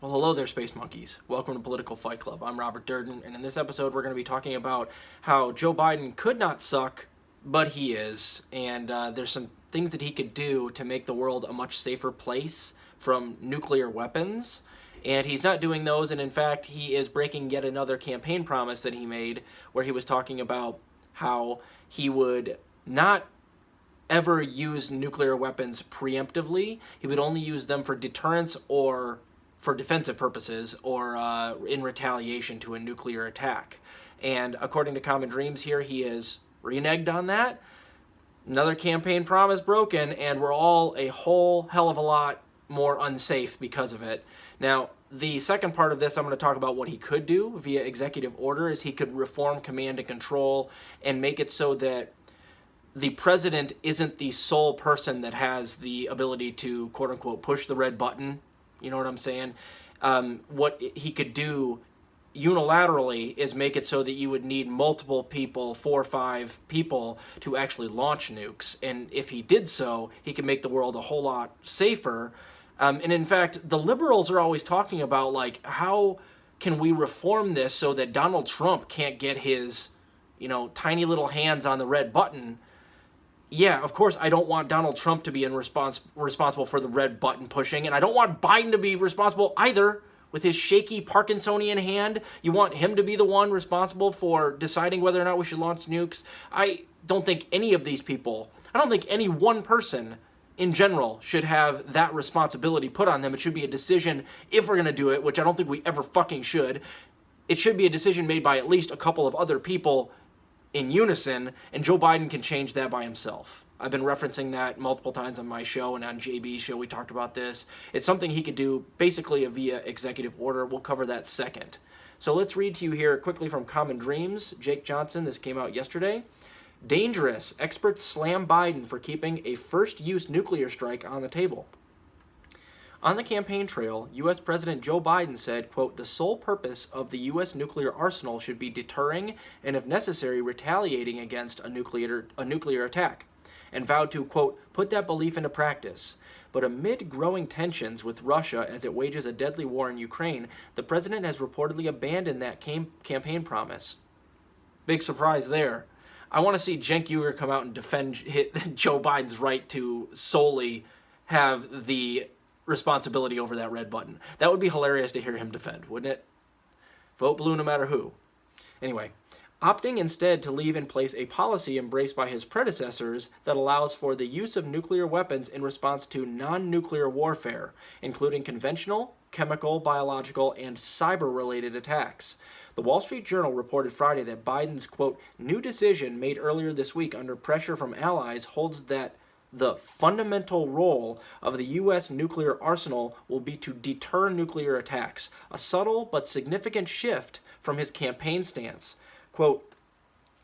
Well, hello there, Space Monkeys. Welcome to Political Fight Club. I'm Robert Durden, and in this episode, we're going to be talking about how Joe Biden could not suck, but he is. And there's some things that he could do to make the world a much safer place from nuclear weapons. And he's not doing those, and in fact, he is breaking yet another campaign promise that he made, where he was talking about how he would not ever use nuclear weapons preemptively. He would only use them for deterrence or for defensive purposes or in retaliation to a nuclear attack. And according to Common Dreams here, he is reneged on that. Another campaign promise broken, and we're all a whole hell of a lot more unsafe because of it. Now, the second part of this, I'm going to talk about what he could do via executive order, is he could reform command and control and make it so that the president isn't the sole person that has the ability to, quote-unquote, push the red button. You know what I'm saying? What he could do unilaterally is make it so that you would need multiple people, 4 or 5 people, to actually launch nukes. And if he did so, he could make the world a whole lot safer. And in fact, the liberals are always talking about, like, how can we reform this so that Donald Trump can't get his, tiny little hands on the red button. Yeah, of course, I don't want Donald Trump to be responsible for the red button pushing, and I don't want Biden to be responsible either with his shaky Parkinsonian hand. You want him to be the one responsible for deciding whether or not we should launch nukes. I don't think any of these people, I don't think any one person in general should have that responsibility put on them. It should be a decision, if we're going to do it, which I don't think we ever fucking should. It should be a decision made by at least a couple of other people in unison, and Joe Biden can change that by himself. I've been referencing that multiple times on my show and on JB's show. We talked about this. It's something he could do basically via executive order. We'll cover that second. So let's read to you here quickly from Common Dreams. Jake Johnson, this came out yesterday. Dangerous. Experts slam Biden for keeping a first-use nuclear strike on the table. On the campaign trail, U.S. President Joe Biden said, quote, the sole purpose of the U.S. nuclear arsenal should be deterring and, if necessary, retaliating against a nuclear attack, and vowed to, quote, put that belief into practice. But amid growing tensions with Russia as it wages a deadly war in Ukraine, the president has reportedly abandoned that campaign promise. Big surprise there. I want to see Cenk Uygur come out and defend Joe Biden's right to solely have the responsibility over that red button. That would be hilarious to hear him defend, wouldn't it? Vote blue no matter who. Anyway, opting instead to leave in place a policy embraced by his predecessors that allows for the use of nuclear weapons in response to non-nuclear warfare, including conventional, chemical, biological, and cyber-related attacks. The Wall Street Journal reported Friday that Biden's, quote, new decision made earlier this week under pressure from allies holds that the fundamental role of the U.S. nuclear arsenal will be to deter nuclear attacks, a subtle but significant shift from his campaign stance. Quote,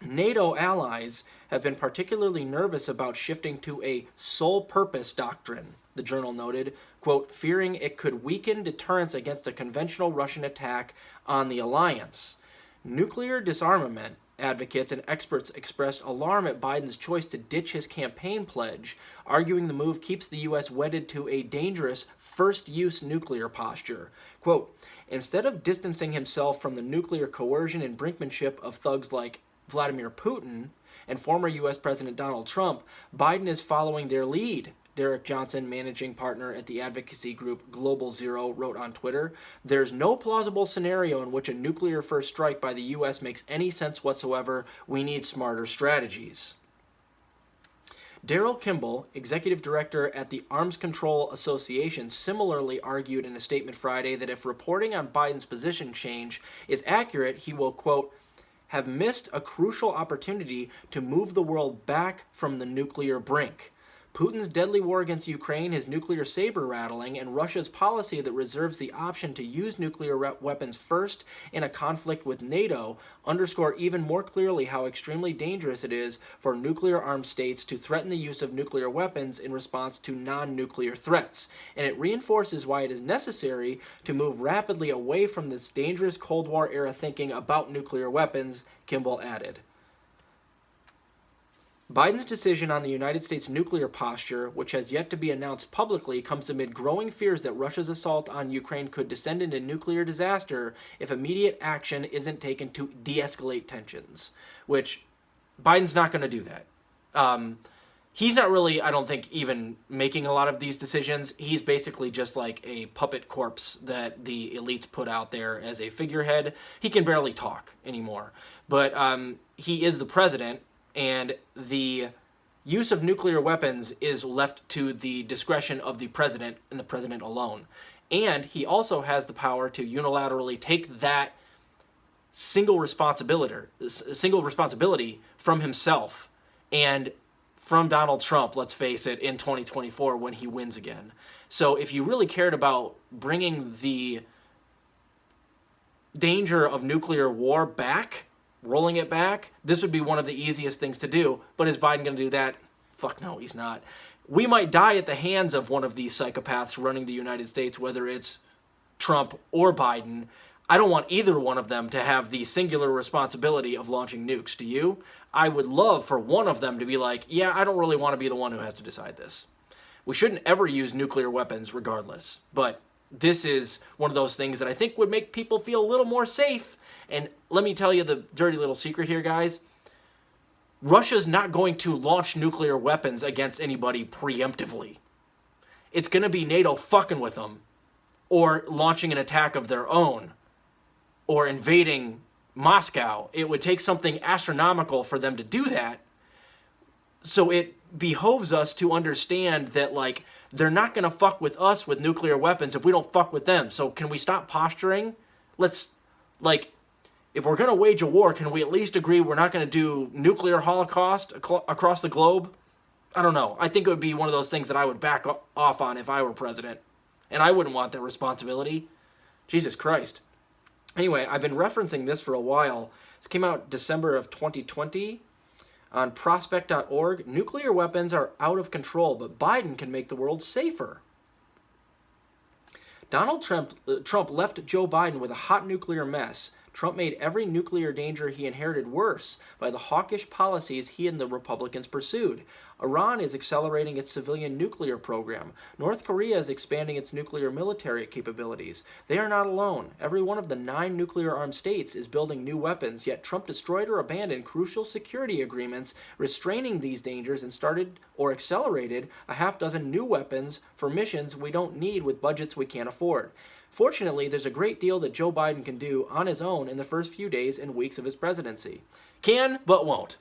NATO allies have been particularly nervous about shifting to a sole purpose doctrine, the journal noted, quote, fearing it could weaken deterrence against a conventional Russian attack on the alliance. Nuclear disarmament advocates and experts expressed alarm at Biden's choice to ditch his campaign pledge, arguing the move keeps the U.S. wedded to a dangerous first-use nuclear posture. Quote, instead of distancing himself from the nuclear coercion and brinkmanship of thugs like Vladimir Putin and former U.S. President Donald Trump, Biden is following their lead. Derek Johnson, managing partner at the advocacy group Global Zero, wrote on Twitter, there's no plausible scenario in which a nuclear first strike by the U.S. makes any sense whatsoever. We need smarter strategies. Daryl Kimball, executive director at the Arms Control Association, similarly argued in a statement Friday that if reporting on Biden's position change is accurate, he will, quote, have missed a crucial opportunity to move the world back from the nuclear brink. Putin's deadly war against Ukraine, his nuclear saber rattling, and Russia's policy that reserves the option to use nuclear weapons first in a conflict with NATO underscore even more clearly how extremely dangerous it is for nuclear-armed states to threaten the use of nuclear weapons in response to non-nuclear threats. And it reinforces why it is necessary to move rapidly away from this dangerous Cold War-era thinking about nuclear weapons, Kimball added. Biden's decision on the United States nuclear posture, which has yet to be announced publicly, comes amid growing fears that Russia's assault on Ukraine could descend into nuclear disaster if immediate action isn't taken to de-escalate tensions, which Biden's not going to do that. He's not really, I don't think, even making a lot of these decisions. He's basically just like a puppet corpse that the elites put out there as a figurehead. He can barely talk anymore. But he is the president, and the use of nuclear weapons is left to the discretion of the president and the president alone. And he also has the power to unilaterally take that single responsibility from himself and from Donald Trump, let's face it, in 2024 when he wins again. So if you really cared about bringing the danger of nuclear war back, rolling it back, this would be one of the easiest things to do. But is Biden going to do that? Fuck no, he's not. We might die at the hands of one of these psychopaths running the United States, whether it's Trump or Biden. I don't want either one of them to have the singular responsibility of launching nukes. Do you? I would love for one of them to be like, yeah, I don't really want to be the one who has to decide this. We shouldn't ever use nuclear weapons regardless. But this is one of those things that I think would make people feel a little more safe. And let me tell you the dirty little secret here, guys. Russia's not going to launch nuclear weapons against anybody preemptively. It's going to be NATO fucking with them, or launching an attack of their own, or invading Moscow. It would take something astronomical for them to do that. So it behoves us to understand that, like, they're not going to fuck with us with nuclear weapons if we don't fuck with them. So can we stop posturing? Let's, like, if we're going to wage a war, can we at least agree we're not going to do nuclear holocaust across the globe? I don't know. I think it would be one of those things that I would back off on if I were president. And I wouldn't want that responsibility. Jesus Christ. Anyway, I've been referencing this for a while. This came out December of 2020 on prospect.org. Nuclear weapons are out of control, but Biden can make the world safer. Donald Trump left Joe Biden with a hot nuclear mess. Trump made every nuclear danger he inherited worse by the hawkish policies he and the Republicans pursued. Iran is accelerating its civilian nuclear program. North Korea is expanding its nuclear military capabilities. They are not alone. Every one of the 9 nuclear-armed states is building new weapons, yet Trump destroyed or abandoned crucial security agreements restraining these dangers and started or accelerated a half-dozen new weapons for missions we don't need with budgets we can't afford. Fortunately, there's a great deal that Joe Biden can do on his own in the first few days and weeks of his presidency. Can, but won't.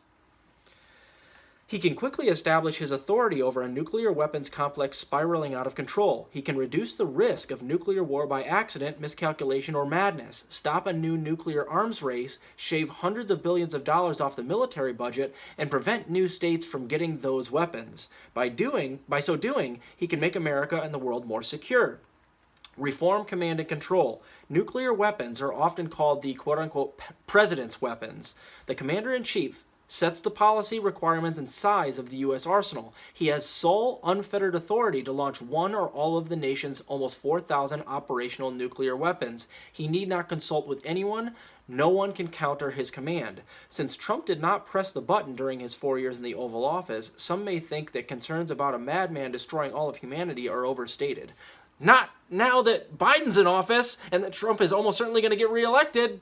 He can quickly establish his authority over a nuclear weapons complex spiraling out of control. He can reduce the risk of nuclear war by accident, miscalculation, or madness, stop a new nuclear arms race, shave hundreds of billions of dollars off the military budget, and prevent new states from getting those weapons. By so doing, he can make America and the world more secure. Reform, command, and control. Nuclear weapons are often called the quote-unquote president's weapons. The commander-in-chief sets the policy, requirements, and size of the U.S. arsenal. He has sole, unfettered authority to launch one or all of the nation's almost 4,000 operational nuclear weapons. He need not consult with anyone. No one can counter his command. Since Trump did not press the button during his 4 years in the Oval Office, some may think that concerns about a madman destroying all of humanity are overstated. Not now that Biden's in office and that Trump is almost certainly going to get reelected.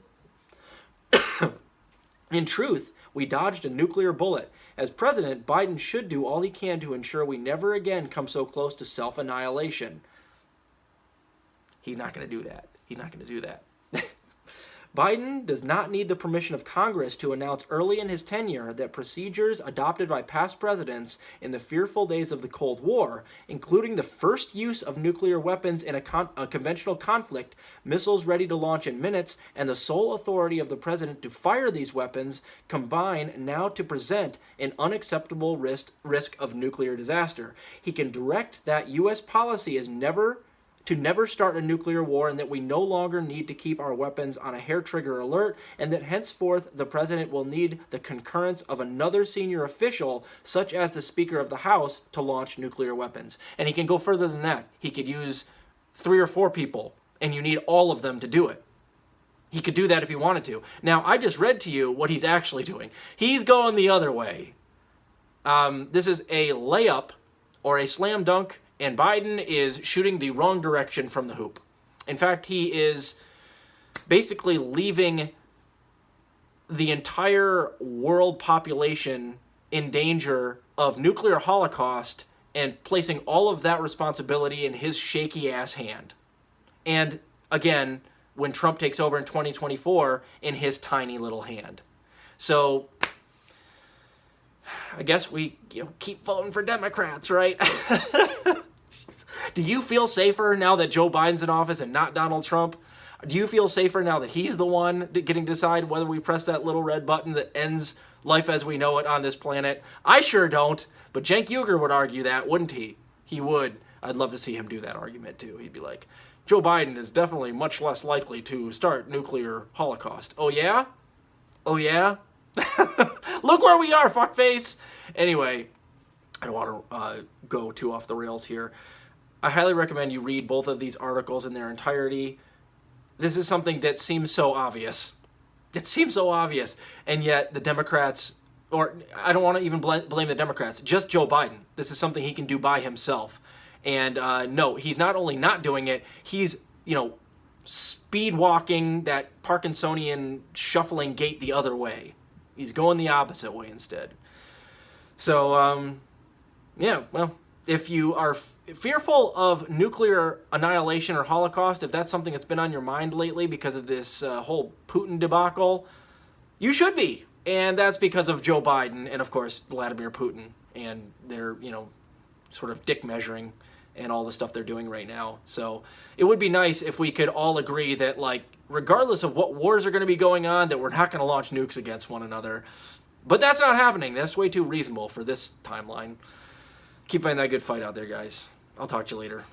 In truth, we dodged a nuclear bullet. As president, Biden should do all he can to ensure we never again come so close to self-annihilation. He's not going to do that. He's not going to do that. Biden does not need the permission of Congress to announce early in his tenure that procedures adopted by past presidents in the fearful days of the Cold War, including the first use of nuclear weapons in a conventional conflict, missiles ready to launch in minutes, and the sole authority of the president to fire these weapons, combine now to present an unacceptable risk of nuclear disaster. He can direct that U.S. policy is never start a nuclear war, and that we no longer need to keep our weapons on a hair-trigger alert, and that henceforth the president will need the concurrence of another senior official, such as the Speaker of the House, to launch nuclear weapons. And he can go further than that. He could use 3 or 4 people, and you need all of them to do it. He could do that if he wanted to. Now, I just read to you what he's actually doing. He's going the other way. This is a layup or a slam dunk, and Biden is shooting the wrong direction from the hoop. In fact, he is basically leaving the entire world population in danger of nuclear holocaust and placing all of that responsibility in his shaky ass hand. And again, when Trump takes over in 2024, in his tiny little hand. So I guess we keep voting for Democrats, right? Do you feel safer now that Joe Biden's in office and not Donald Trump? Do you feel safer now that he's the one getting to decide whether we press that little red button that ends life as we know it on this planet? I sure don't, but Cenk Uygur would argue that, wouldn't he? He would. I'd love to see him do that argument too. He'd be like, Joe Biden is definitely much less likely to start nuclear holocaust. Oh yeah? Oh yeah? Look where we are, fuckface! Anyway, I don't want to go too off the rails here. I highly recommend you read both of these articles in their entirety. This is something that seems so obvious. It seems so obvious, and yet the Democrats, or I don't want to even blame the Democrats, just Joe Biden. This is something he can do by himself. And no, he's not only not doing it, he's, speed walking that Parkinsonian shuffling gait the other way. He's going the opposite way instead. So, yeah, well, if you are fearful of nuclear annihilation or holocaust, if that's something that's been on your mind lately because of this whole Putin debacle, you should be. And that's because of Joe Biden and, of course, Vladimir Putin and their, sort of dick measuring and all the stuff they're doing right now. So it would be nice if we could all agree that, regardless of what wars are going to be going on, that we're not going to launch nukes against one another. But that's not happening. That's way too reasonable for this timeline. Keep fighting that good fight out there, guys. I'll talk to you later.